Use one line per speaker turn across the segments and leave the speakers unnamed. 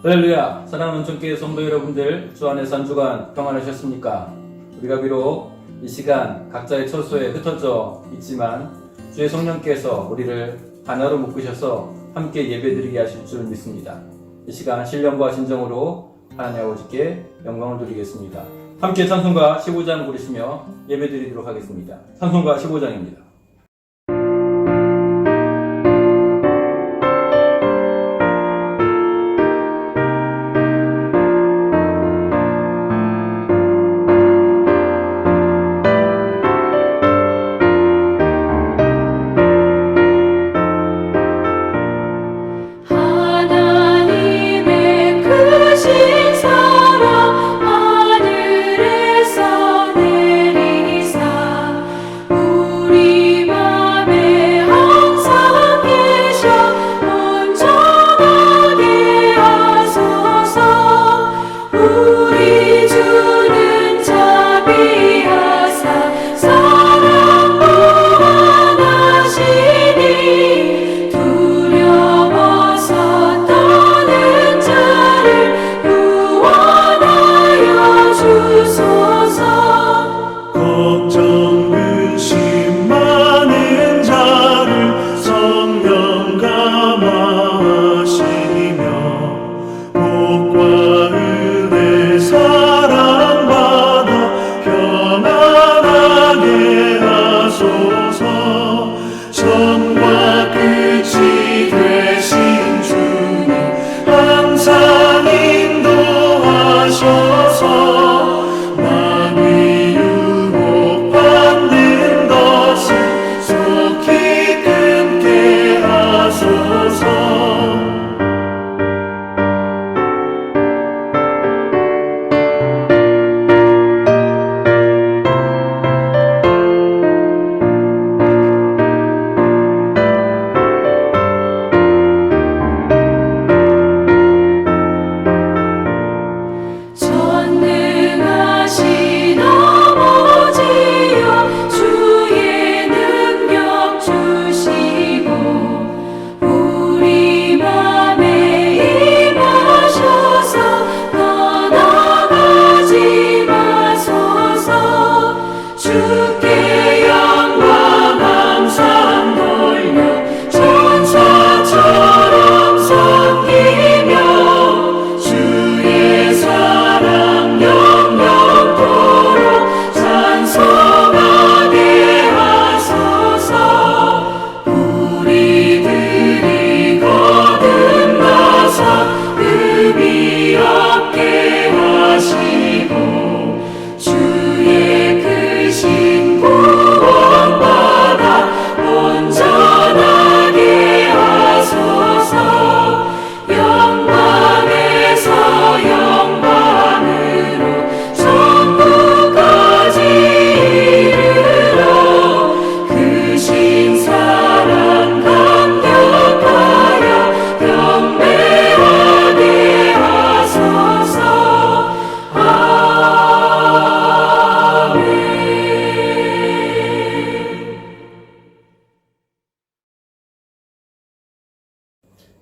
할렐루야! 사랑하는 전교회 성도 여러분들, 주 안에서 한 주간 평안하셨습니까? 우리가 비록 이 시간 각자의 처소에 흩어져 있지만 주의 성령께서 우리를 하나로 묶으셔서 함께 예배드리게 하실 줄 믿습니다. 이 시간 신령과 진정으로 하나님 아버지께 영광을 드리겠습니다. 함께 찬송가 15장 부르시며 예배드리도록 하겠습니다. 찬송가 15장입니다.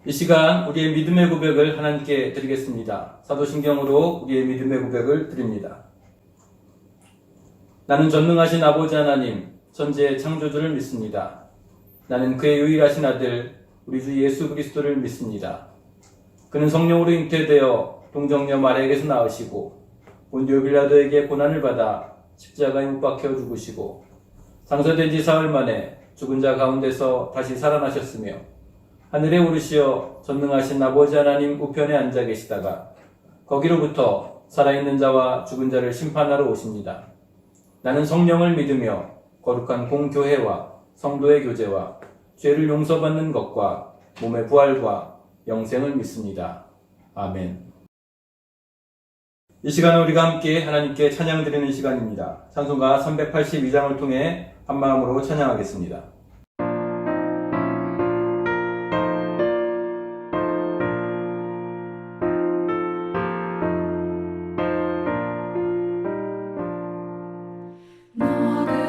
이 시간 우리의 믿음의 고백을 하나님께 드리겠습니다. 사도신경으로 우리의 믿음의 고백을 드립니다. 나는 전능하신 아버지 하나님, 천지의 창조주를 믿습니다. 나는 그의 유일하신 아들, 우리 주 예수 그리스도를 믿습니다. 그는 성령으로 잉태되어 동정녀 마리아에게서 나으시고 본디오 빌라도에게 고난을 받아 십자가에 못 박혀 죽으시고 장사된 지 사흘 만에 죽은 자 가운데서 다시 살아나셨으며 하늘에 오르시어 전능하신 아버지 하나님 우편에 앉아 계시다가 거기로부터 살아있는 자와 죽은 자를 심판하러 오십니다. 나는 성령을 믿으며 거룩한 공교회와 성도의 교제와 죄를 용서받는 것과 몸의 부활과 영생을 믿습니다. 아멘. 이 시간은 우리가 함께 하나님께 찬양 드리는 시간입니다. 찬송가 382장을 통해 한마음으로 찬양하겠습니다.
너를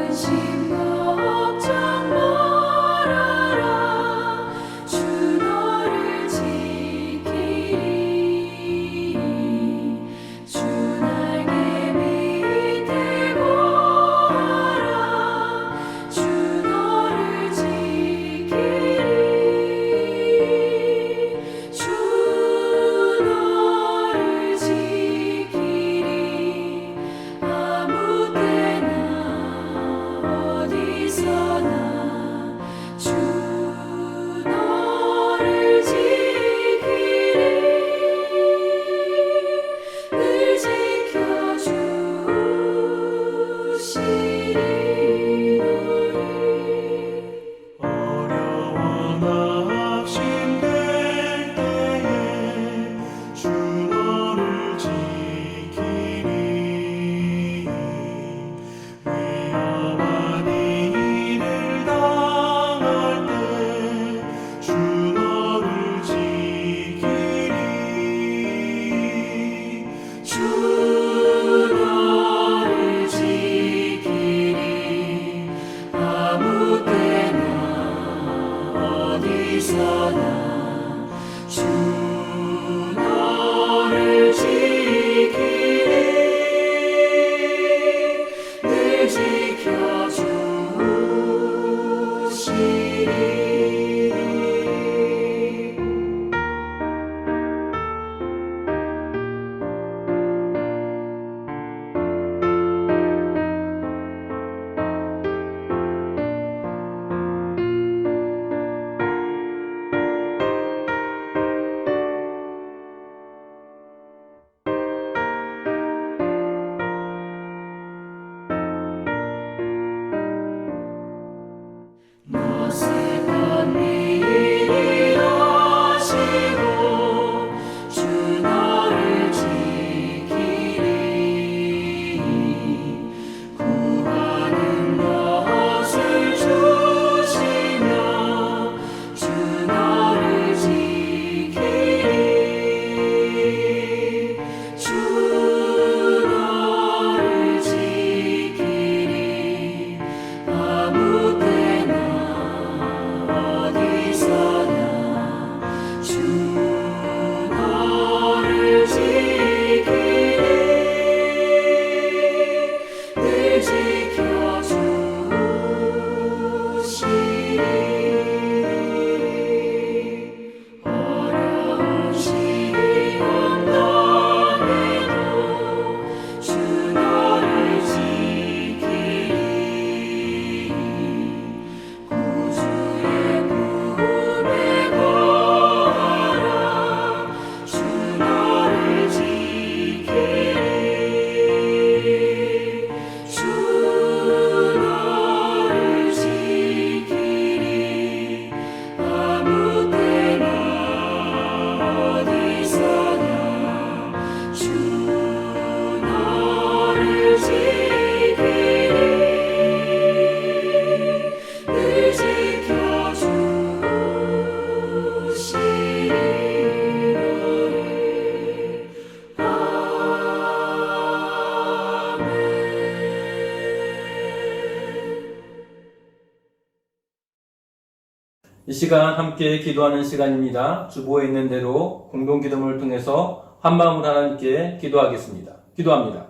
이 시간 함께 기도하는 시간입니다. 주보에 있는 대로 공동기도문을 통해서 한마음으로 하나님께 기도하겠습니다. 기도합니다.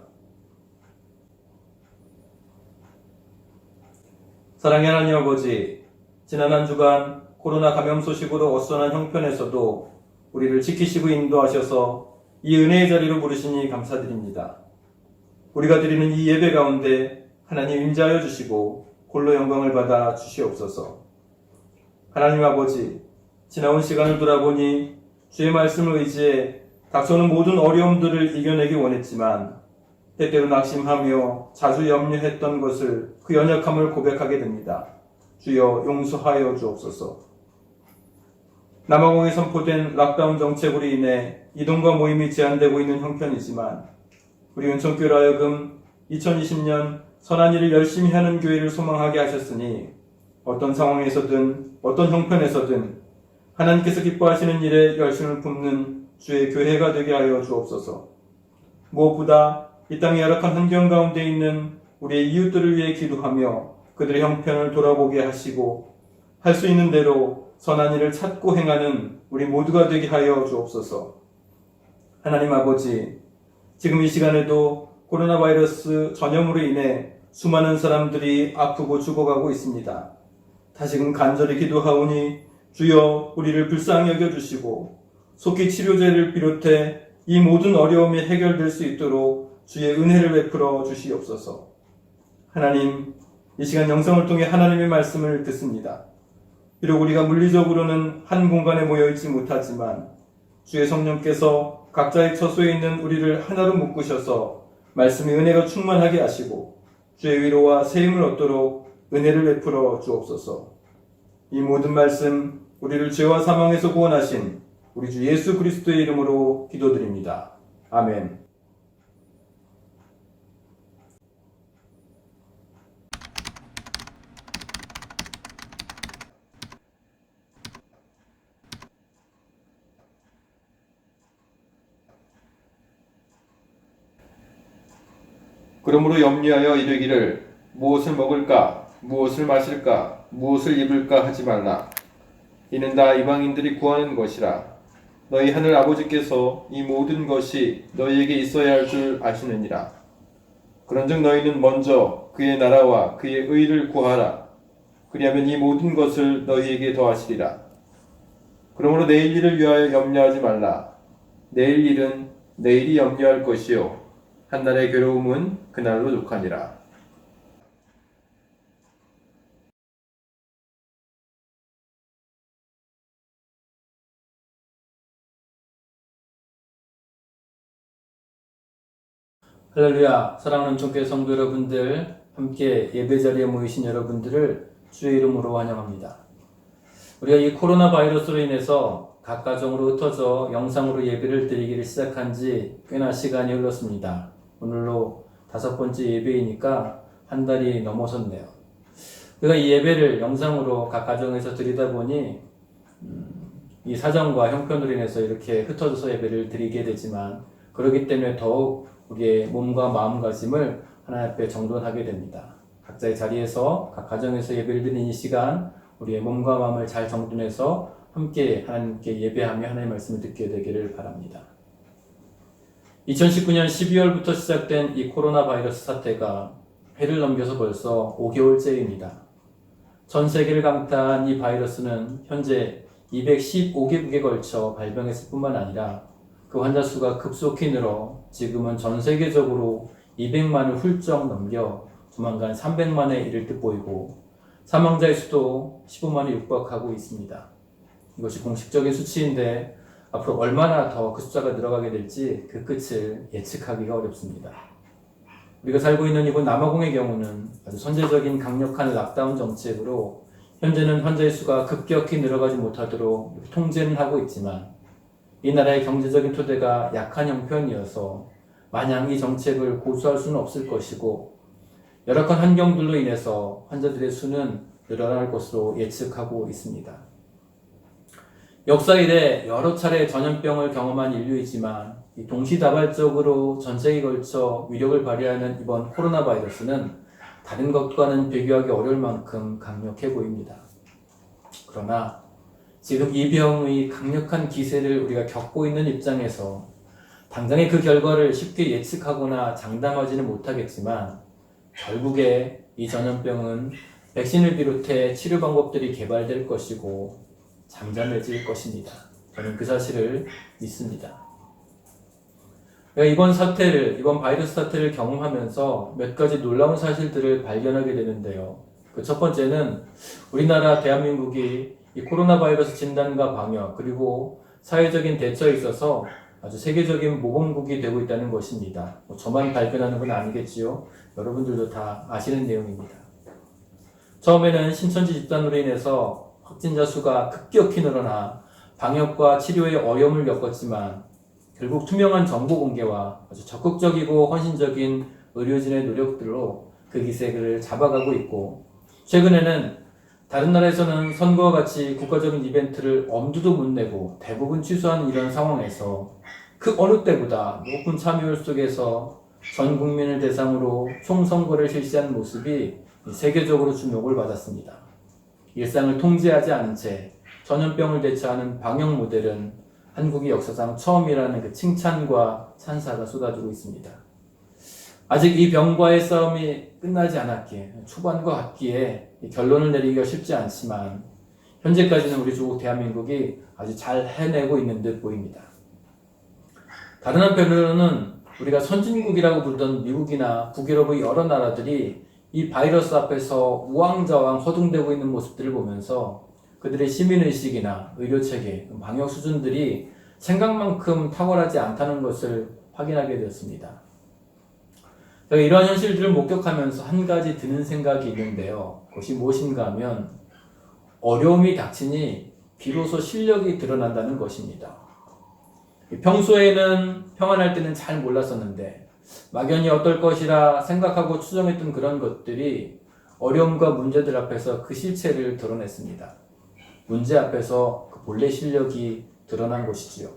사랑의 하나님 아버지, 지난 한 주간 코로나 감염 소식으로 어수선한 형편에서도 우리를 지키시고 인도하셔서 이 은혜의 자리로 부르시니 감사드립니다. 우리가 드리는 이 예배 가운데 하나님 임재하여 주시고 홀로 영광을 받아 주시옵소서. 하나님 아버지, 지나온 시간을 돌아보니 주의 말씀을 의지해 닥쳐오는 모든 어려움들을 이겨내기 원했지만 때때로 낙심하며 자주 염려했던 것을 그 연약함을 고백하게 됩니다. 주여 용서하여 주옵소서. 남아공에 선포된 락다운 정책으로 인해 이동과 모임이 제한되고 있는 형편이지만 우리 은총교회로 하여금 2020년 선한 일을 열심히 하는 교회를 소망하게 하셨으니 어떤 상황에서든 어떤 형편에서든 하나님께서 기뻐하시는 일에 열심을 품는 주의 교회가 되게 하여 주옵소서. 무엇보다 이 땅의 열악한 환경 가운데 있는 우리의 이웃들을 위해 기도하며 그들의 형편을 돌아보게 하시고 할 수 있는 대로 선한 일을 찾고 행하는 우리 모두가 되게 하여 주옵소서. 하나님 아버지, 지금 이 시간에도 코로나 바이러스 전염으로 인해 수많은 사람들이 아프고 죽어가고 있습니다. 다시금 간절히 기도하오니 주여 우리를 불쌍히 여겨주시고 속히 치료제를 비롯해 이 모든 어려움이 해결될 수 있도록 주의 은혜를 베풀어 주시옵소서. 하나님, 이 시간 영상을 통해 하나님의 말씀을 듣습니다. 비록 우리가 물리적으로는 한 공간에 모여있지 못하지만 주의 성령께서 각자의 처소에 있는 우리를 하나로 묶으셔서 말씀의 은혜가 충만하게 하시고 주의 위로와 세임을 얻도록 은혜를 베풀어 주옵소서. 이 모든 말씀 우리를 죄와 사망에서 구원하신 우리 주 예수 그리스도의 이름으로 기도드립니다. 아멘. 그러므로 염려하여 이르기를 무엇을 먹을까, 무엇을 마실까, 무엇을 입을까 하지 말라. 이는 다 이방인들이 구하는 것이라. 너희 하늘 아버지께서 이 모든 것이 너희에게 있어야 할 줄 아시느니라. 그런즉 너희는 먼저 그의 나라와 그의 의를 구하라. 그리하면 이 모든 것을 너희에게 더하시리라. 그러므로 내일 일을 위하여 염려하지 말라. 내일 일은 내일이 염려할 것이요 한날의 괴로움은 그날로 족하니라. 할렐루야. 사랑하는 총회 성도 여러분들, 함께 예배 자리에 모이신 여러분들을 주의 이름으로 환영합니다. 우리가 이 코로나 바이러스로 인해서 각 가정으로 흩어져 영상으로 예배를 드리기를 시작한 지 꽤나 시간이 흘렀습니다. 오늘로 5번째 예배이니까 한 달이 넘어섰네요. 우리가 이 예배를 영상으로 각 가정에서 드리다 보니 이 사정과 형편으로 인해서 이렇게 흩어져서 예배를 드리게 되지만, 그렇기 때문에 더욱 우리의 몸과 마음가짐을 하나님 앞에 정돈하게 됩니다. 각자의 자리에서 각 가정에서 예배를 드리는 이 시간, 우리의 몸과 마음을 잘 정돈해서 함께 하나님께 예배하며 하나님의 말씀을 듣게 되기를 바랍니다. 2019년 12월부터 시작된 이 코로나 바이러스 사태가 해를 넘겨서 벌써 5개월째입니다. 전 세계를 강타한 이 바이러스는 현재 215개국에 걸쳐 발병했을 뿐만 아니라 그 환자 수가 급속히 늘어 지금은 전 세계적으로 200만을 훌쩍 넘겨 조만간 300만에 이를 듯 보이고 사망자의 수도 15만을 육박하고 있습니다. 이것이 공식적인 수치인데 앞으로 얼마나 더 그 숫자가 늘어가게 될지 그 끝을 예측하기가 어렵습니다. 우리가 살고 있는 이곳 남아공의 경우는 아주 선제적인 강력한 락다운 정책으로 현재는 환자의 수가 급격히 늘어가지 못하도록 통제는 하고 있지만, 이 나라의 경제적인 토대가 약한 형편이어서 마냥 이 정책을 고수할 수는 없을 것이고, 열악한 환경들로 인해서 환자들의 수는 늘어날 것으로 예측하고 있습니다. 역사 이래 여러 차례 전염병을 경험한 인류이지만 동시다발적으로 전 세계에 걸쳐 위력을 발휘하는 이번 코로나 바이러스는 다른 것과는 비교하기 어려울 만큼 강력해 보입니다. 그러나 지금 이 병의 강력한 기세를 우리가 겪고 있는 입장에서 당장의 그 결과를 쉽게 예측하거나 장담하지는 못하겠지만, 결국에 이 전염병은 백신을 비롯해 치료 방법들이 개발될 것이고 잠잠해질 것입니다. 저는 그 사실을 믿습니다. 이번 바이러스 사태를 경험하면서 몇 가지 놀라운 사실들을 발견하게 되는데요. 그 첫 번째는 우리나라 대한민국이 이 코로나 바이러스 진단과 방역 그리고 사회적인 대처에 있어서 아주 세계적인 모범국이 되고 있다는 것입니다. 저만 발견하는 건 아니겠지요. 여러분들도 다 아시는 내용입니다. 처음에는 신천지 집단으로 인해서 확진자 수가 급격히 늘어나 방역과 치료에 어려움을 겪었지만, 결국 투명한 정보 공개와 아주 적극적이고 헌신적인 의료진의 노력들로 그 기세를 잡아가고 있고, 최근에는 다른 나라에서는 선거와 같이 국가적인 이벤트를 엄두도 못 내고 대부분 취소한 이런 상황에서 그 어느 때보다 높은 참여율 속에서 전 국민을 대상으로 총선거를 실시한 모습이 세계적으로 주목을 받았습니다. 일상을 통제하지 않은 채 전염병을 대처하는 방역 모델은 한국이 역사상 처음이라는 그 칭찬과 찬사가 쏟아지고 있습니다. 아직 이 병과의 싸움이 끝나지 않았기에 초반과 같기에 결론을 내리기가 쉽지 않지만 현재까지는 우리 조국 대한민국이 아주 잘 해내고 있는 듯 보입니다. 다른 한편으로는 우리가 선진국이라고 부르던 미국이나 북유럽의 여러 나라들이 이 바이러스 앞에서 우왕좌왕 허둥대고 있는 모습들을 보면서 그들의 시민의식이나 의료체계, 방역 수준들이 생각만큼 탁월하지 않다는 것을 확인하게 되었습니다. 제가 이러한 현실들을 목격하면서 한 가지 드는 생각이 있는데요. 그것이 무엇인가 하면 어려움이 닥치니 비로소 실력이 드러난다는 것입니다. 평소에는 평안할 때는 잘 몰랐었는데 막연히 어떨 것이라 생각하고 추정했던 그런 것들이 어려움과 문제들 앞에서 그 실체를 드러냈습니다. 문제 앞에서 그 본래 실력이 드러난 것이지요.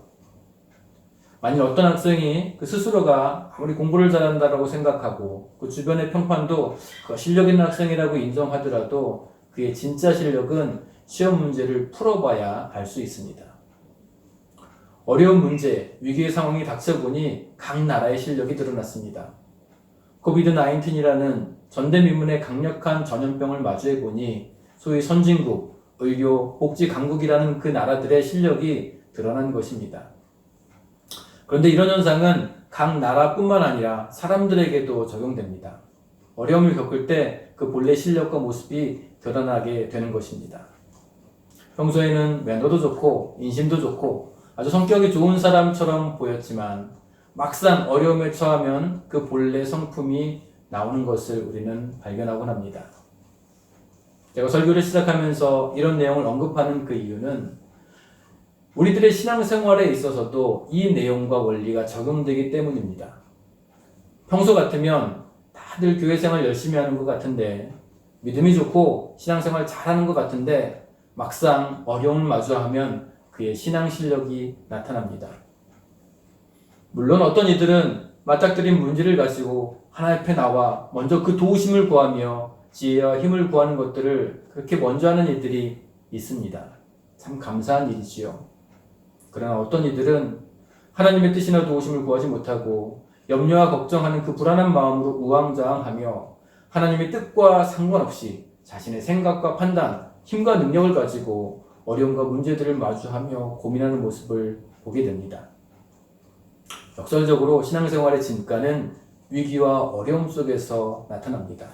만일 어떤 학생이 그 스스로가 아무리 공부를 잘한다고 생각하고 그 주변의 평판도 그 실력 있는 학생이라고 인정하더라도 그의 진짜 실력은 시험 문제를 풀어봐야 알 수 있습니다. 어려운 문제, 위기의 상황이 닥쳐보니 각 나라의 실력이 드러났습니다. 코비드-19이라는 전대미문의 강력한 전염병을 마주해보니 소위 선진국, 의료, 복지 강국이라는 그 나라들의 실력이 드러난 것입니다. 그런데 이런 현상은 각 나라뿐만 아니라 사람들에게도 적용됩니다. 어려움을 겪을 때 그 본래 실력과 모습이 드러나게 되는 것입니다. 평소에는 매너도 좋고 인심도 좋고 아주 성격이 좋은 사람처럼 보였지만 막상 어려움에 처하면 그 본래 성품이 나오는 것을 우리는 발견하곤 합니다. 제가 설교를 시작하면서 이런 내용을 언급하는 그 이유는 우리들의 신앙생활에 있어서도 이 내용과 원리가 적용되기 때문입니다. 평소 같으면 다들 교회생활 열심히 하는 것 같은데 믿음이 좋고 신앙생활 잘하는 것 같은데 막상 어려움을 마주하면 그의 신앙 실력이 나타납니다. 물론 어떤 이들은 맞닥뜨린 문제를 가지고 하나님 앞에 나와 먼저 그 도우심을 구하며 지혜와 힘을 구하는 것들을 그렇게 먼저 하는 이들이 있습니다. 참 감사한 일이지요. 그러나 어떤 이들은 하나님의 뜻이나 도우심을 구하지 못하고 염려와 걱정하는 그 불안한 마음으로 우왕좌왕하며 하나님의 뜻과 상관없이 자신의 생각과 판단, 힘과 능력을 가지고 어려움과 문제들을 마주하며 고민하는 모습을 보게 됩니다. 역설적으로 신앙생활의 진가는 위기와 어려움 속에서 나타납니다.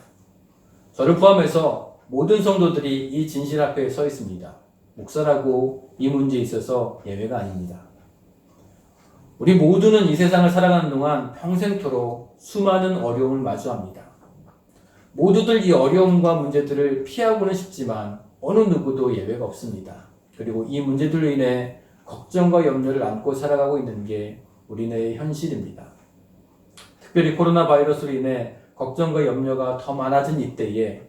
저를 포함해서 모든 성도들이 이 진실 앞에 서 있습니다. 목사라고 이 문제에 있어서 예외가 아닙니다. 우리 모두는 이 세상을 살아가는 동안 평생토록 수많은 어려움을 마주합니다. 모두들 이 어려움과 문제들을 피하고는 싶지만 어느 누구도 예외가 없습니다. 그리고 이 문제들로 인해 걱정과 염려를 안고 살아가고 있는 게 우리네의 현실입니다. 특별히 코로나 바이러스로 인해 걱정과 염려가 더 많아진 이때에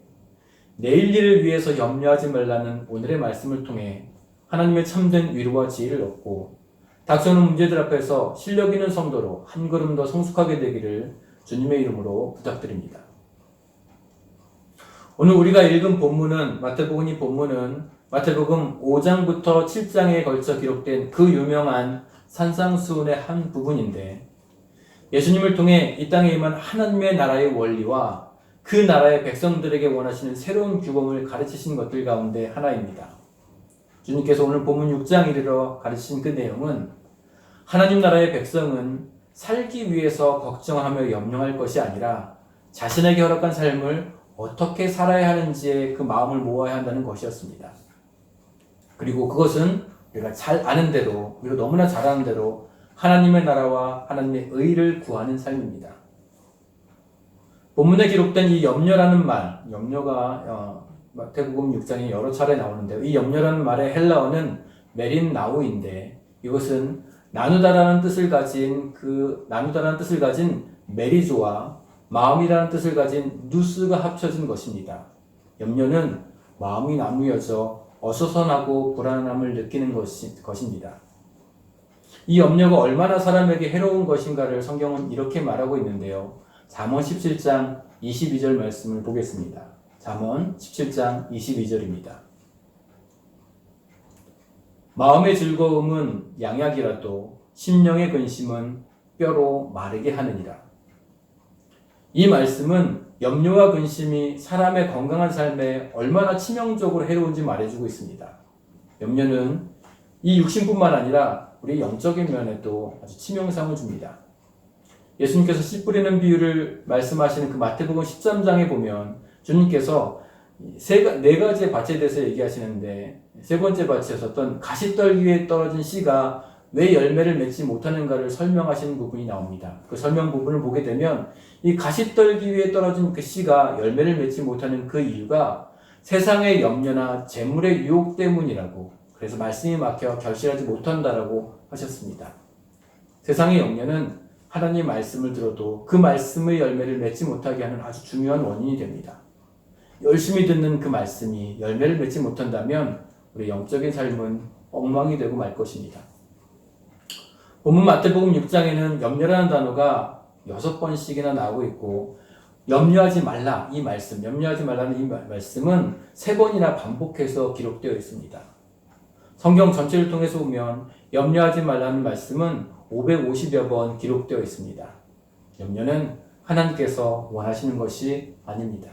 내일 일을 위해서 염려하지 말라는 오늘의 말씀을 통해 하나님의 참된 위로와 지혜를 얻고 닥쳐오는 문제들 앞에서 실력 있는 성도로 한 걸음 더 성숙하게 되기를 주님의 이름으로 부탁드립니다. 오늘 우리가 읽은 본문은 마태복음 본문은 마태복음 5장부터 7장에 걸쳐 기록된 그 유명한 산상수훈의 한 부분인데 예수님을 통해 이 땅에 임한 하나님의 나라의 원리와 그 나라의 백성들에게 원하시는 새로운 규범을 가르치신 것들 가운데 하나입니다. 주님께서 오늘 본문 6장 이르러 가르치신 그 내용은 하나님 나라의 백성은 살기 위해서 걱정하며 염려할 것이 아니라 자신에게 허락한 삶을 어떻게 살아야 하는지에 그 마음을 모아야 한다는 것이었습니다. 그리고 그것은 우리가 잘 아는 대로, 우리가 너무나 잘 아는 대로 하나님의 나라와 하나님의 의를 구하는 삶입니다. 본문에 기록된 이 염려라는 말, 염려가 마태복음 6장에 여러 차례 나오는데요. 이 염려라는 말의 헬라어는 메린나우인데 이것은 나누다라는 뜻을 가진 메리조와 마음이라는 뜻을 가진 누스가 합쳐진 것입니다. 염려는 마음이 나누어져 어수선하고 불안함을 느끼는 것입니다. 이 염려가 얼마나 사람에게 해로운 것인가를 성경은 이렇게 말하고 있는데요. 잠언 17장 22절 말씀을 보겠습니다. 잠언 17장 22절입니다. 마음의 즐거움은 양약이라도 심령의 근심은 뼈로 마르게 하느니라. 이 말씀은 염려와 근심이 사람의 건강한 삶에 얼마나 치명적으로 해로운지 말해주고 있습니다. 염려는 이 육신뿐만 아니라 우리 영적인 면에도 아주 치명상을 줍니다. 예수님께서 씨 뿌리는 비유를 말씀하시는 그 마태복음 13장에 보면 주님께서 네 가지의 밭에 대해서 얘기하시는데 세 번째 밭에서 어떤 가시떨기 위에 떨어진 씨가 왜 열매를 맺지 못하는가를 설명하시는 부분이 나옵니다. 그 설명 부분을 보게 되면 이 가시떨기 위에 떨어진 그 씨가 열매를 맺지 못하는 그 이유가 세상의 염려나 재물의 유혹 때문이라고, 그래서 말씀이 막혀 결실하지 못한다라고 하셨습니다. 세상의 염려는 하나님 말씀을 들어도 그 말씀의 열매를 맺지 못하게 하는 아주 중요한 원인이 됩니다. 열심히 듣는 그 말씀이 열매를 맺지 못한다면 우리 영적인 삶은 엉망이 되고 말 것입니다. 본문 마태복음 6장에는 염려라는 단어가 6번씩이나 나오고 있고, 염려하지 말라 이 말씀, 염려하지 말라는 이 말씀은 3번이나 반복해서 기록되어 있습니다. 성경 전체를 통해서 보면 염려하지 말라는 말씀은 550여 번 기록되어 있습니다. 염려는 하나님께서 원하시는 것이 아닙니다.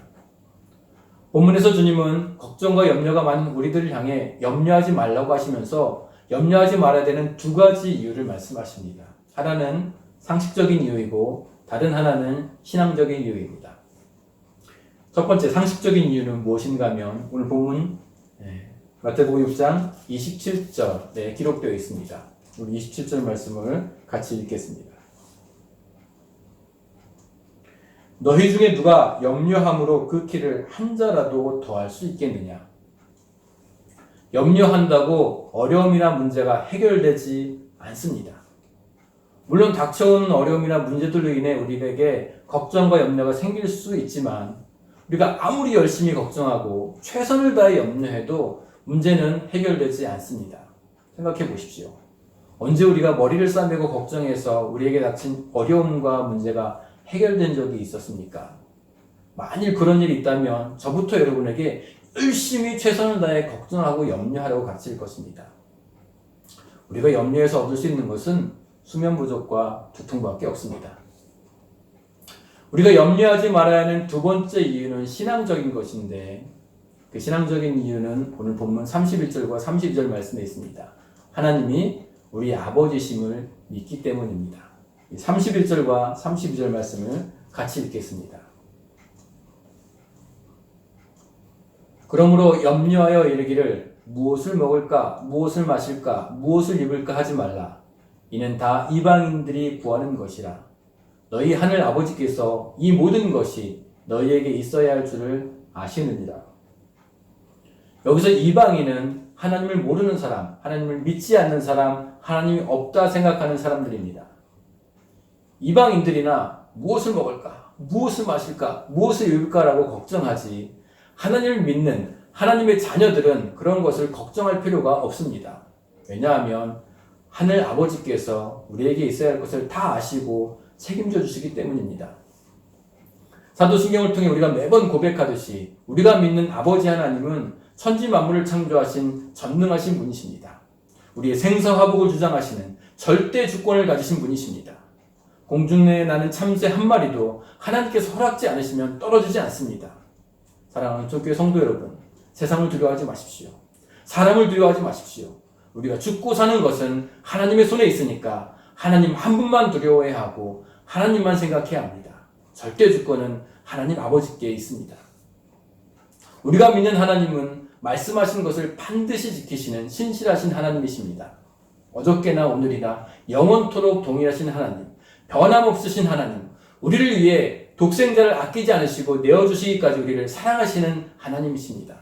본문에서 주님은 걱정과 염려가 많은 우리들을 향해 염려하지 말라고 하시면서 염려하지 말아야 되는 2가지 이유를 말씀하십니다. 하나는 상식적인 이유이고 다른 하나는 신앙적인 이유입니다. 첫 번째 상식적인 이유는 무엇인가 하면 오늘 본문 마태복음 6장 27절에 기록되어 있습니다. 우리 27절 말씀을 같이 읽겠습니다. 너희 중에 누가 염려함으로 그 키를 한 자라도 더할 수 있겠느냐? 염려한다고 어려움이나 문제가 해결되지 않습니다. 물론 닥쳐오는 어려움이나 문제들로 인해 우리에게 걱정과 염려가 생길 수 있지만 우리가 아무리 열심히 걱정하고 최선을 다해 염려해도 문제는 해결되지 않습니다. 생각해 보십시오. 언제 우리가 머리를 싸매고 걱정해서 우리에게 닥친 어려움과 문제가 해결된 적이 있었습니까? 만일 그런 일이 있다면 저부터 여러분에게 열심히 최선을 다해 걱정하고 염려하려고 가르칠 것입니다. 우리가 염려해서 얻을 수 있는 것은 수면 부족과 두통밖에 없습니다. 우리가 염려하지 말아야 하는 2번째 이유는 신앙적인 것인데, 그 신앙적인 이유는 오늘 본문 31절과 32절 말씀에 있습니다. 하나님이 우리 아버지심을 믿기 때문입니다. 31절과 32절 말씀을 같이 읽겠습니다. 그러므로 염려하여 이르기를 무엇을 먹을까, 무엇을 마실까, 무엇을 입을까 하지 말라. 이는 다 이방인들이 구하는 것이라. 너희 하늘 아버지께서 이 모든 것이 너희에게 있어야 할 줄을 아시느니라. 여기서 이방인은 하나님을 모르는 사람, 하나님을 믿지 않는 사람, 하나님이 없다 생각하는 사람들입니다. 이방인들이나 무엇을 먹을까, 무엇을 마실까, 무엇을 입을까라고 걱정하지, 하나님을 믿는 하나님의 자녀들은 그런 것을 걱정할 필요가 없습니다. 왜냐하면 하늘 아버지께서 우리에게 있어야 할 것을 다 아시고 책임져 주시기 때문입니다. 사도신경을 통해 우리가 매번 고백하듯이 우리가 믿는 아버지 하나님은 천지 만물을 창조하신 전능하신 분이십니다. 우리의 생사화복을 주장하시는 절대 주권을 가지신 분이십니다. 공중 내에 나는 참새 한 마리도 하나님께서 허락지 않으시면 떨어지지 않습니다. 사랑하는 전교회 성도 여러분, 세상을 두려워하지 마십시오. 사람을 두려워하지 마십시오. 우리가 죽고 사는 것은 하나님의 손에 있으니까 하나님 한 분만 두려워해야 하고 하나님만 생각해야 합니다. 절대 주권은 하나님 아버지께 있습니다. 우리가 믿는 하나님은 말씀하신 것을 반드시 지키시는 신실하신 하나님이십니다. 어저께나 오늘이나 영원토록 동일하신 하나님, 변함없으신 하나님, 우리를 위해 독생자를 아끼지 않으시고 내어주시기까지 우리를 사랑하시는 하나님이십니다.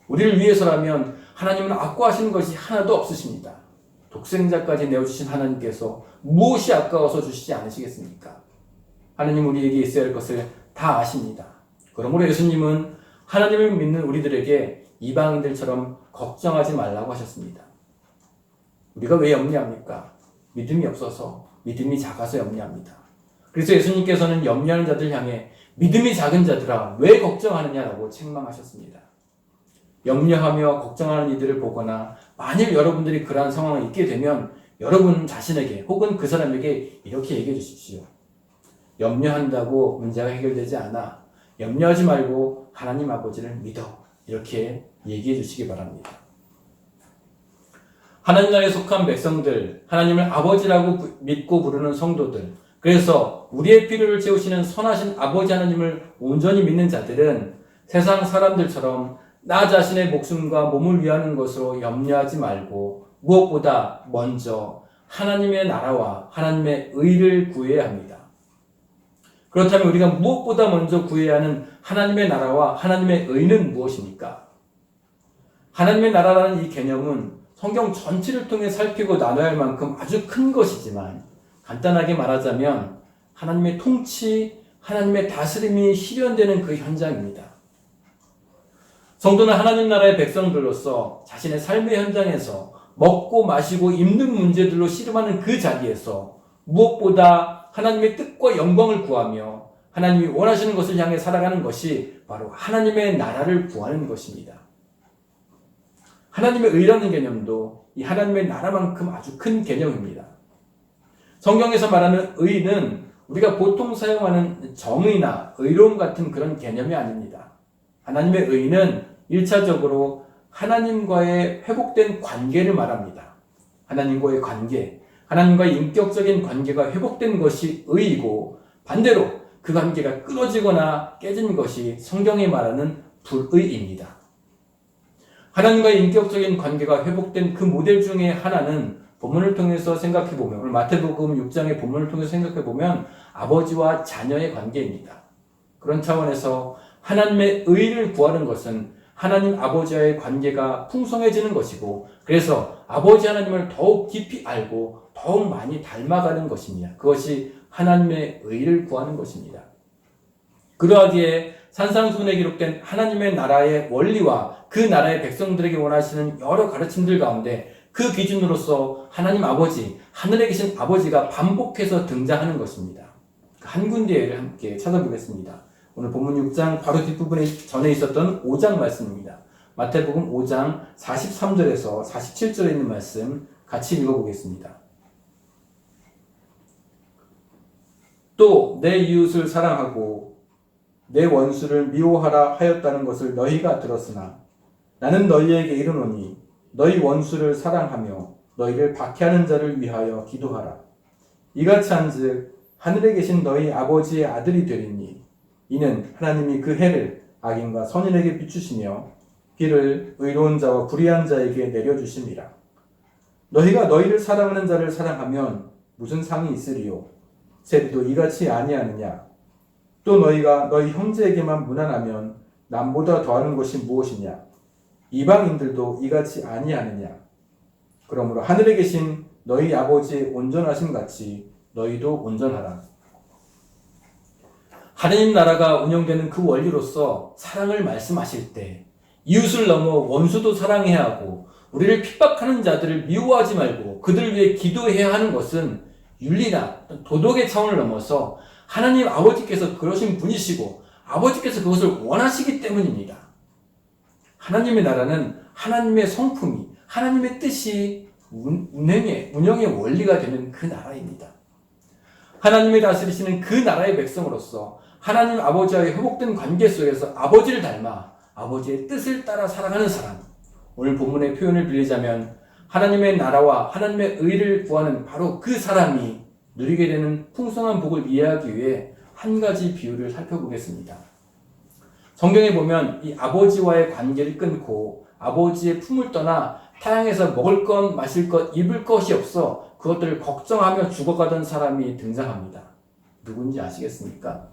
우리를 위해서라면 하나님은 아까워하시는 것이 하나도 없으십니다. 독생자까지 내어주신 하나님께서 무엇이 아까워서 주시지 않으시겠습니까? 하나님 우리에게 있어야 할 것을 다 아십니다. 그러므로 예수님은 하나님을 믿는 우리들에게 이방인들처럼 걱정하지 말라고 하셨습니다. 우리가 왜 염려합니까? 믿음이 없어서, 믿음이 작아서 염려합니다. 그래서 예수님께서는 염려하는 자들 향해 믿음이 작은 자들아 왜 걱정하느냐라고 책망하셨습니다. 염려하며 걱정하는 이들을 보거나 만일 여러분들이 그러한 상황에 있게 되면 여러분 자신에게 혹은 그 사람에게 이렇게 얘기해 주십시오. 염려한다고 문제가 해결되지 않아. 염려하지 말고 하나님 아버지를 믿어. 이렇게 얘기해 주시기 바랍니다. 하나님 나라에 속한 백성들, 하나님을 아버지라고 믿고 부르는 성도들, 그래서 우리의 필요를 채우시는 선하신 아버지 하나님을 온전히 믿는 자들은 세상 사람들처럼 나 자신의 목숨과 몸을 위하는 것으로 염려하지 말고 무엇보다 먼저 하나님의 나라와 하나님의 의를 구해야 합니다. 그렇다면 우리가 무엇보다 먼저 구해야 하는 하나님의 나라와 하나님의 의는 무엇입니까? 하나님의 나라라는 이 개념은 성경 전체를 통해 살피고 나눠야 할 만큼 아주 큰 것이지만 간단하게 말하자면 하나님의 통치, 하나님의 다스림이 실현되는 그 현장입니다. 성도는 하나님 나라의 백성들로서 자신의 삶의 현장에서 먹고 마시고 입는 문제들로 씨름하는 그 자리에서 무엇보다 하나님의 뜻과 영광을 구하며 하나님이 원하시는 것을 향해 살아가는 것이 바로 하나님의 나라를 구하는 것입니다. 하나님의 의라는 개념도 이 하나님의 나라만큼 아주 큰 개념입니다. 성경에서 말하는 의는 우리가 보통 사용하는 정의나 의로움 같은 그런 개념이 아닙니다. 하나님의 의는 1차적으로 하나님과의 회복된 관계를 말합니다. 하나님과의 관계, 하나님과의 인격적인 관계가 회복된 것이 의이고 반대로 그 관계가 끊어지거나 깨진 것이 성경이 말하는 불의입니다. 하나님과의 인격적인 관계가 회복된 그 모델 중에 하나는 본문을 통해서 생각해보면 오늘 마태복음 6장의 본문을 통해서 생각해보면 아버지와 자녀의 관계입니다. 그런 차원에서 하나님의 의를 구하는 것은 하나님 아버지와의 관계가 풍성해지는 것이고 그래서 아버지 하나님을 더욱 깊이 알고 더욱 많이 닮아가는 것입니다. 그것이 하나님의 의를 구하는 것입니다. 그러하기에 산상수훈에 기록된 하나님의 나라의 원리와 그 나라의 백성들에게 원하시는 여러 가르침들 가운데 그 기준으로서 하나님 아버지, 하늘에 계신 아버지가 반복해서 등장하는 것입니다. 한 군데를 함께 찾아보겠습니다. 오늘 본문 6장 바로 뒷부분에 전에 있었던 5장 말씀입니다. 마태복음 5장 43절에서 47절에 있는 말씀 같이 읽어보겠습니다. 또 내 이웃을 사랑하고 내 원수를 미워하라 하였다는 것을 너희가 들었으나 나는 너희에게 이르노니 너희 원수를 사랑하며 너희를 박해하는 자를 위하여 기도하라. 이같이 한즉 하늘에 계신 너희 아버지의 아들이 되리니 이는 하나님이 그 해를 악인과 선인에게 비추시며 비를 의로운 자와 불의한 자에게 내려주심이라. 너희가 너희를 사랑하는 자를 사랑하면 무슨 상이 있으리요? 세리도 이같이 아니하느냐? 또 너희가 너희 형제에게만 무난하면 남보다 더하는 것이 무엇이냐? 이방인들도 이같이 아니하느냐? 그러므로 하늘에 계신 너희 아버지의 온전하심 같이 너희도 온전하라. 하나님 나라가 운영되는 그 원리로서 사랑을 말씀하실 때 이웃을 넘어 원수도 사랑해야 하고 우리를 핍박하는 자들을 미워하지 말고 그들을 위해 기도해야 하는 것은 윤리나 도덕의 차원을 넘어서 하나님 아버지께서 그러신 분이시고 아버지께서 그것을 원하시기 때문입니다. 하나님의 나라는 하나님의 성품이 하나님의 뜻이 운영의 원리가 되는 그 나라입니다. 하나님이 다스리시는 그 나라의 백성으로서 하나님 아버지와의 회복된 관계 속에서 아버지를 닮아 아버지의 뜻을 따라 살아가는 사람, 오늘 본문의 표현을 빌리자면 하나님의 나라와 하나님의 의를 구하는 바로 그 사람이 누리게 되는 풍성한 복을 이해하기 위해 한 가지 비유를 살펴보겠습니다. 성경에 보면 이 아버지와의 관계를 끊고 아버지의 품을 떠나 타향에서 먹을 것, 마실 것, 입을 것이 없어 그것들을 걱정하며 죽어가던 사람이 등장합니다. 누군지 아시겠습니까?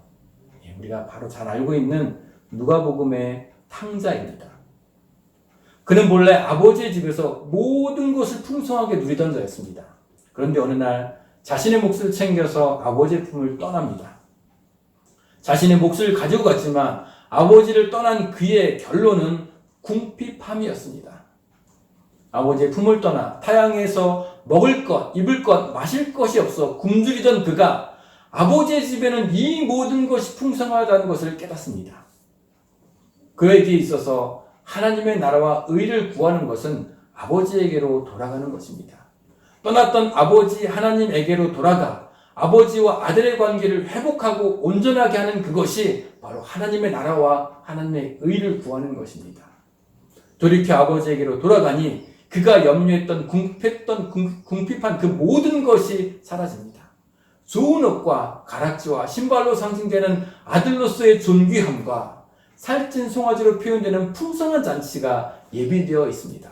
우리가 바로 잘 알고 있는 누가복음의 탕자입니다. 그는 본래 아버지의 집에서 모든 것을 풍성하게 누리던 자였습니다. 그런데 어느 날 자신의 몫을 챙겨서 아버지의 품을 떠납니다. 자신의 몫을 가지고 갔지만 아버지를 떠난 그의 결론은 궁핍함이었습니다. 아버지의 품을 떠나 타향에서 먹을 것, 입을 것, 마실 것이 없어 굶주리던 그가 아버지의 집에는 이 모든 것이 풍성하다는 것을 깨닫습니다. 그에게 있어서 하나님의 나라와 의를 구하는 것은 아버지에게로 돌아가는 것입니다. 떠났던 아버지 하나님에게로 돌아가 아버지와 아들의 관계를 회복하고 온전하게 하는 그것이 바로 하나님의 나라와 하나님의 의를 구하는 것입니다. 돌이켜 아버지에게로 돌아가니 그가 염려했던 궁핍한 그 모든 것이 사라집니다. 좋은 옷과 가락지와 신발로 상징되는 아들로서의 존귀함과 살찐 송아지로 표현되는 풍성한 잔치가 예비되어 있습니다.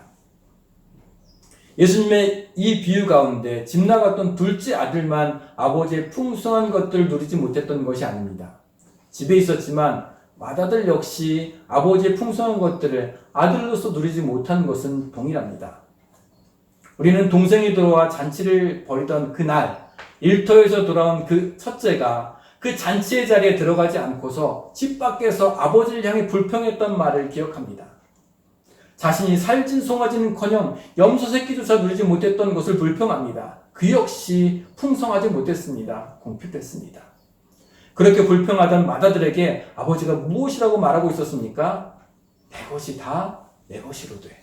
예수님의 이 비유 가운데 집 나갔던 둘째 아들만 아버지의 풍성한 것들을 누리지 못했던 것이 아닙니다. 집에 있었지만 맏아들 역시 아버지의 풍성한 것들을 아들로서 누리지 못한 것은 동일합니다. 우리는 동생이 들어와 잔치를 벌이던 그날 일터에서 돌아온 그 첫째가 그 잔치의 자리에 들어가지 않고서 집 밖에서 아버지를 향해 불평했던 말을 기억합니다. 자신이 살찐 송아지는커녕 염소 새끼조차 누리지 못했던 것을 불평합니다. 그 역시 풍성하지 못했습니다. 궁핍했습니다. 그렇게 불평하던 맏아들에게 아버지가 무엇이라고 말하고 있었습니까? 내 것이 다 내 것이로 돼.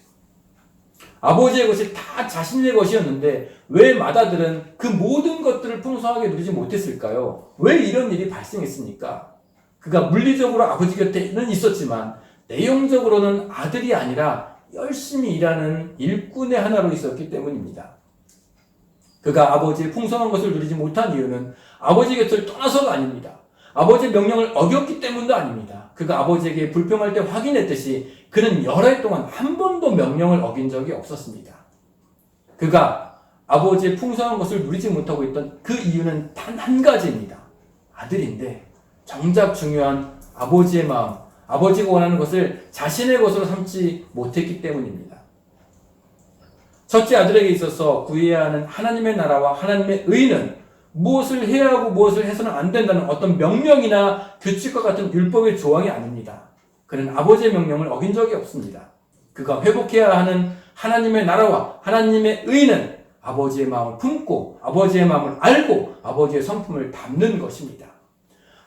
아버지의 것이 다 자신의 것이었는데 왜 맏아들은 그 모든 것들을 풍성하게 누리지 못했을까요? 왜 이런 일이 발생했습니까? 그가 물리적으로 아버지 곁에는 있었지만 내용적으로는 아들이 아니라 열심히 일하는 일꾼의 하나로 있었기 때문입니다. 그가 아버지의 풍성한 것을 누리지 못한 이유는 아버지 곁을 떠나서가 아닙니다. 아버지의 명령을 어겼기 때문도 아닙니다. 그가 아버지에게 불평할 때 확인했듯이 그는 여러 해 동안 한 번도 명령을 어긴 적이 없었습니다. 그가 아버지의 풍성한 것을 누리지 못하고 있던 그 이유는 단 한 가지입니다. 아들인데 정작 중요한 아버지의 마음, 아버지가 원하는 것을 자신의 것으로 삼지 못했기 때문입니다. 첫째 아들에게 있어서 구해야 하는 하나님의 나라와 하나님의 의는 무엇을 해야 하고 무엇을 해서는 안 된다는 어떤 명령이나 규칙과 같은 율법의 조항이 아닙니다. 그는 아버지의 명령을 어긴 적이 없습니다. 그가 회복해야 하는 하나님의 나라와 하나님의 의는 아버지의 마음을 품고 아버지의 마음을 알고 아버지의 성품을 담는 것입니다.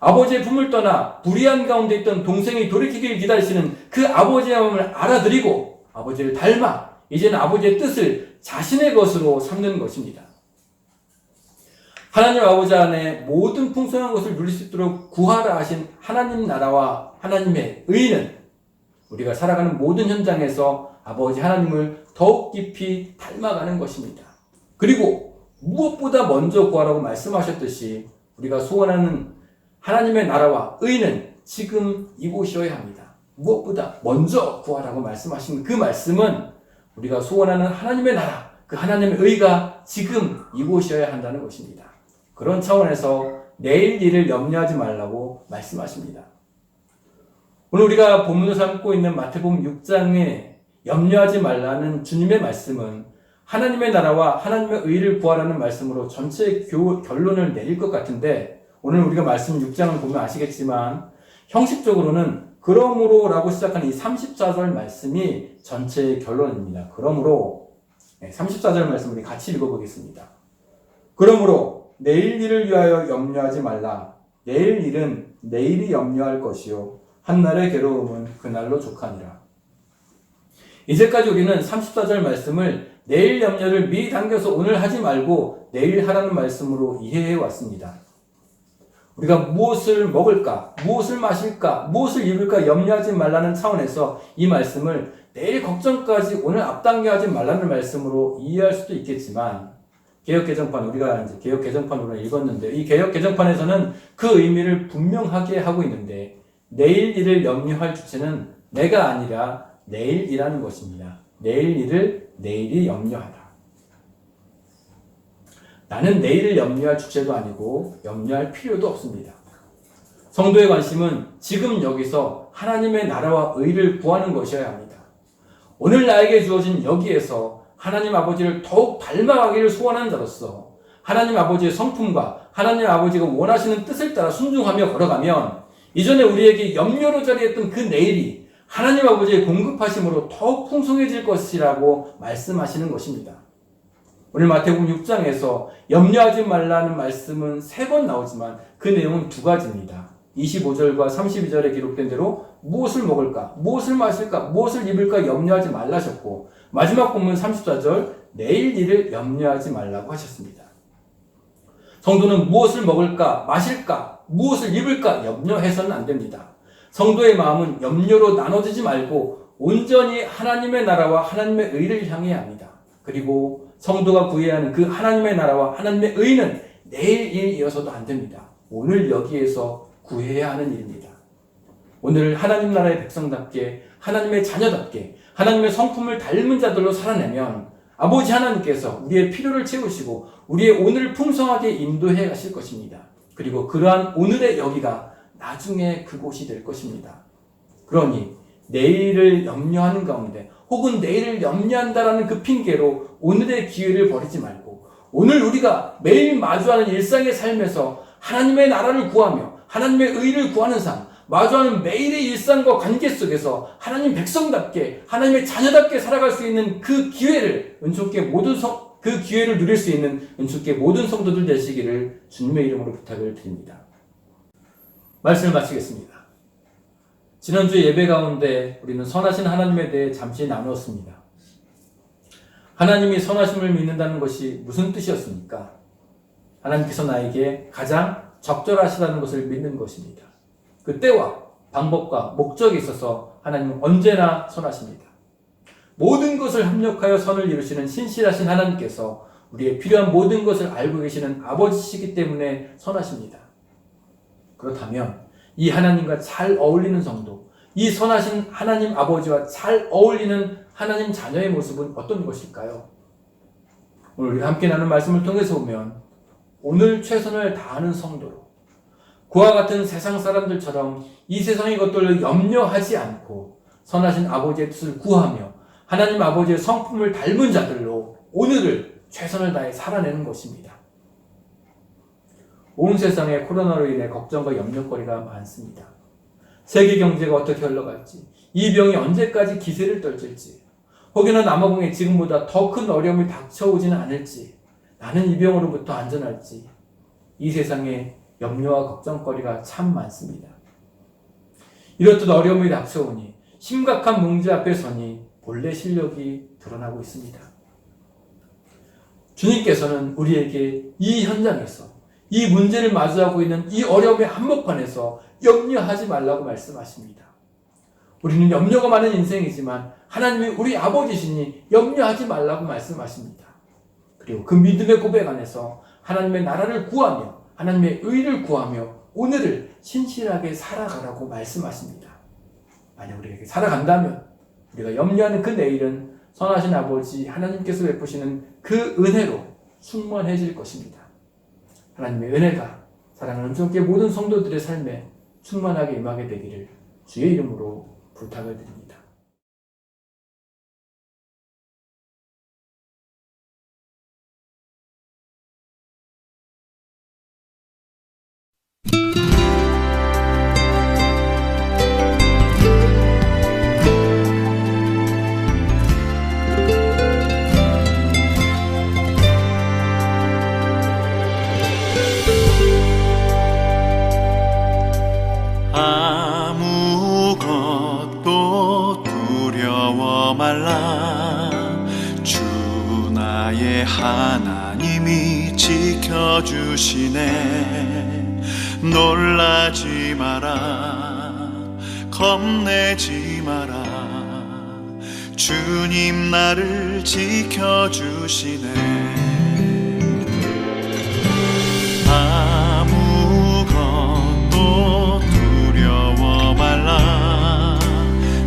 아버지의 품을 떠나 불의한 가운데 있던 동생이 돌이키길 기다리시는 그 아버지의 마음을 알아들이고 아버지를 닮아 이제는 아버지의 뜻을 자신의 것으로 삼는 것입니다. 하나님 아버지 안에 모든 풍성한 것을 누릴 수 있도록 구하라 하신 하나님 나라와 하나님의 의는 우리가 살아가는 모든 현장에서 아버지 하나님을 더욱 깊이 닮아가는 것입니다. 그리고 무엇보다 먼저 구하라고 말씀하셨듯이 우리가 소원하는 하나님의 나라와 의는 지금 이곳이어야 합니다. 무엇보다 먼저 구하라고 말씀하신 그 말씀은 우리가 소원하는 하나님의 나라, 그 하나님의 의가 지금 이곳이어야 한다는 것입니다. 그런 차원에서 내일 일을 염려하지 말라고 말씀하십니다. 오늘 우리가 본문을 삼고 있는 마태복음 6장에 염려하지 말라는 주님의 말씀은 하나님의 나라와 하나님의 의를 구하라는 말씀으로 전체 결론을 내릴 것 같은데 오늘 우리가 말씀 6장을 보면 아시겠지만 형식적으로는 그러므로 라고 시작하는 이 34절 말씀이 전체의 결론입니다. 그러므로 34절 말씀 우리 같이 읽어보겠습니다. 그러므로 내일 일을 위하여 염려하지 말라. 내일 일은 내일이 염려할 것이요 한날의 괴로움은 그날로 족하니라. 이제까지 우리는 34절 말씀을 내일 염려를 미리 당겨서 오늘 하지 말고 내일 하라는 말씀으로 이해해 왔습니다. 우리가 무엇을 먹을까, 무엇을 마실까, 무엇을 입을까 염려하지 말라는 차원에서 이 말씀을 내일 걱정까지 오늘 앞당겨 하지 말라는 말씀으로 이해할 수도 있겠지만 개역개정판, 우리가 이제 개역개정판으로 읽었는데 이 개역개정판에서는 그 의미를 분명하게 하고 있는데 내일 일을 염려할 주체는 내가 아니라 내일이라는 것입니다. 내일 일을 내일이 염려하라. 나는 내일을 염려할 주체도 아니고 염려할 필요도 없습니다. 성도의 관심은 지금 여기서 하나님의 나라와 의를 구하는 것이어야 합니다. 오늘 나에게 주어진 여기에서 하나님 아버지를 더욱 닮아가기를 소원하는 자로서 하나님 아버지의 성품과 하나님 아버지가 원하시는 뜻을 따라 순종하며 걸어가면 이전에 우리에게 염려로 자리했던 그 내일이 하나님 아버지의 공급하심으로 더욱 풍성해질 것이라고 말씀하시는 것입니다. 오늘 마태복음 6장에서 염려하지 말라는 말씀은 3번 나오지만 그 내용은 2가지입니다. 25절과 32절에 기록된 대로 무엇을 먹을까, 무엇을 마실까, 무엇을 입을까 염려하지 말라셨고, 마지막 본문 34절 내일 일을 염려하지 말라고 하셨습니다. 성도는 무엇을 먹을까, 마실까, 무엇을 입을까 염려해서는 안 됩니다. 성도의 마음은 염려로 나눠지지 말고 온전히 하나님의 나라와 하나님의 의를 향해야 합니다. 그리고 성도가 구해야 하는 그 하나님의 나라와 하나님의 의는 내일 일이어서도 안 됩니다. 오늘 여기에서 구해야 하는 일입니다. 오늘 하나님 나라의 백성답게, 하나님의 자녀답게, 하나님의 성품을 닮은 자들로 살아내면 아버지 하나님께서 우리의 필요를 채우시고 우리의 오늘을 풍성하게 인도해 가실 것입니다. 그리고 그러한 오늘의 여기가 나중에 그곳이 될 것입니다. 그러니 내일을 염려하는 가운데 혹은 내일을 염려한다라는 그 핑계로 오늘의 기회를 버리지 말고 오늘 우리가 매일 마주하는 일상의 삶에서 하나님의 나라를 구하며 하나님의 의를 구하는 삶, 마주하는 매일의 일상과 관계 속에서 하나님 백성답게, 하나님의 자녀답게 살아갈 수 있는 그 기회를 은총께 그 기회를 누릴 수 있는 은총께 모든 성도들 되시기를 주님의 이름으로 부탁을 드립니다. 말씀을 마치겠습니다. 지난주 예배 가운데 우리는 선하신 하나님에 대해 잠시 나누었습니다. 하나님이 선하심을 믿는다는 것이 무슨 뜻이었습니까? 하나님께서 나에게 가장 적절하시다는 것을 믿는 것입니다. 그 때와 방법과 목적에 있어서 하나님은 언제나 선하십니다. 모든 것을 합력하여 선을 이루시는 신실하신 하나님께서 우리의 필요한 모든 것을 알고 계시는 아버지시기 때문에 선하십니다. 그렇다면 이 하나님과 잘 어울리는 성도, 이 선하신 하나님 아버지와 잘 어울리는 하나님 자녀의 모습은 어떤 것일까요? 오늘 우리가 함께 나눈 말씀을 통해서 보면 오늘 최선을 다하는 성도로 그와 같은 세상 사람들처럼 이 세상의 것들을 염려하지 않고 선하신 아버지의 뜻을 구하며 하나님 아버지의 성품을 닮은 자들로 오늘을 최선을 다해 살아내는 것입니다. 온 세상에 코로나로 인해 걱정과 염려거리가 많습니다. 세계 경제가 어떻게 흘러갈지, 이 병이 언제까지 기세를 떨칠지, 혹여나 남아공에 지금보다 더 큰 어려움이 닥쳐오지는 않을지, 나는 이 병으로부터 안전할지, 이 세상에 염려와 걱정거리가 참 많습니다. 이렇듯 어려움이 닥쳐오니 심각한 문제 앞에 서니 본래 실력이 드러나고 있습니다. 주님께서는 우리에게 이 현장에서 이 문제를 마주하고 있는 이 어려움의 한복판에서 염려하지 말라고 말씀하십니다. 우리는 염려가 많은 인생이지만 하나님이 우리 아버지시니 염려하지 말라고 말씀하십니다. 그리고 그 믿음의 고백 안에서 하나님의 나라를 구하며 하나님의 의를 구하며 오늘을 신실하게 살아가라고 말씀하십니다. 만약 우리에게 살아간다면 우리가 염려하는 그 내일은 선하신 아버지 하나님께서 베푸시는 그 은혜로 충만해질 것입니다. 하나님의 은혜가 사랑하는 주께 모든 성도들의 삶에 충만하게 임하게 되기를 주의 이름으로 부탁을 드립니다.
아무것도 두려워 말라. 주 나의 하나님이 지켜주시네. 놀라지 마라, 겁내지 마라. 주님 나를 지켜주시네. 아무것도 두려워 말라.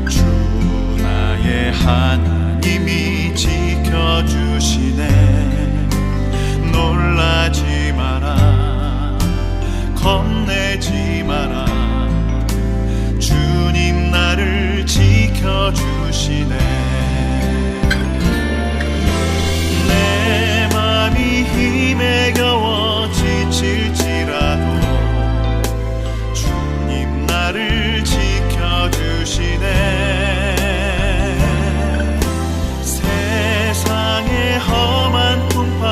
주 나의 하나님이 지켜주시네. 놀라지 마라, 겁내지 마라. 주님 나를 지켜주시네. 내 맘이 힘에 겨워 지칠지라도 주님 나를 지켜주시네. 세상의 험한 풍파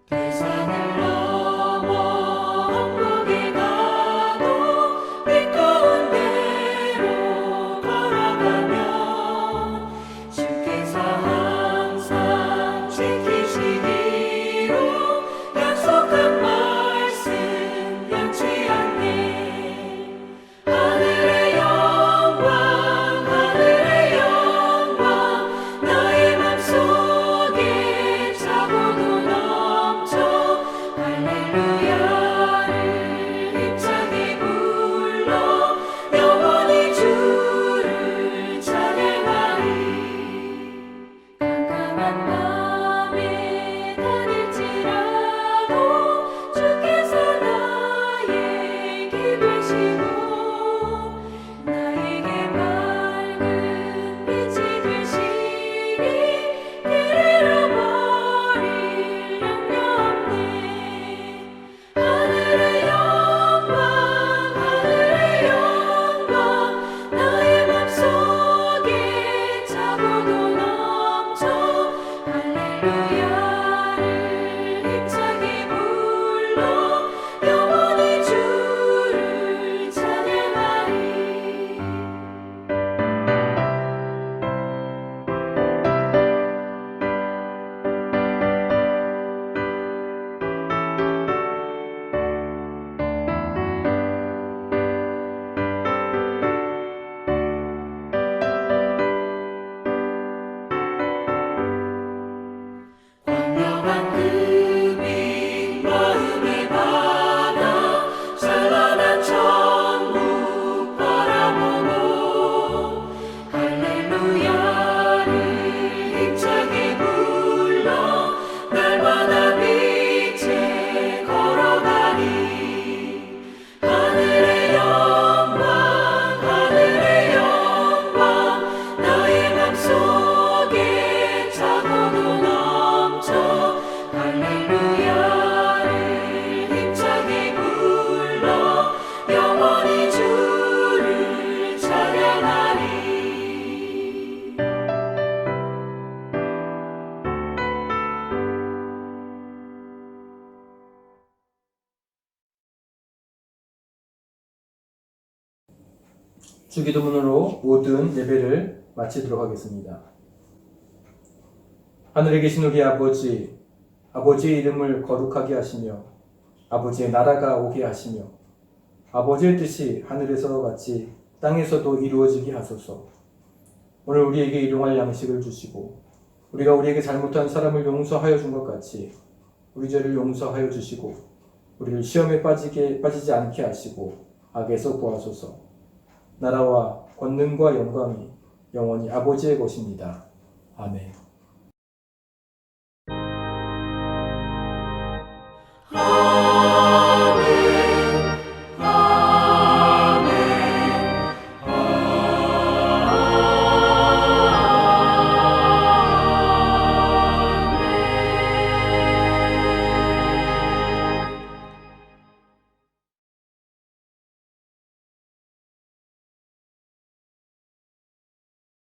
세상을 넘어 한국에 가도 길 가운데로 걸어가면 주께서 항상 지키시기로 약속한 말씀 변치 않네. 하늘의 영광 나의 맘속에 차고도 넘쳐 할렐루야를 힘차게 불러 영원히 주를 찬양하리. 깜깜한 밤에 다닐지라도 주께서 나에게 되시고 나에게 밝은 빛이 되시니 길 잃어버릴 염려 없네. 하늘의 영광 나의 맘속에 차고도 넘쳐 할렐루야를 힘차게 불러 영원히 주를 찬양하리. 광명한 그빛 마음의 바다 찬란한 천국 바라보고 할렐루야를 힘차게 불러 날마다 빛에 걸어가리. 하늘의 영광 나의 맘속에 차고도 넘쳐 할렐루야를 힘차게 불러 영원히 주를 찬양하리.
주기도문으로 모든 예배를 마치도록 하겠습니다. 하늘에 계신 우리 아버지, 아버지의 이름을 거룩하게 하시며 아버지의 나라가 오게 하시며 아버지의 뜻이 하늘에서 같이 땅에서도 이루어지게 하소서. 오늘 우리에게 일용할 양식을 주시고 우리가 우리에게 잘못한 사람을 용서하여 준 것 같이 우리 죄를 용서하여 주시고 우리를 시험에 빠지지 않게 하시고 악에서 구하소서. 나라와 권능과 영광이 영원히 아버지의 것입니다. 아멘.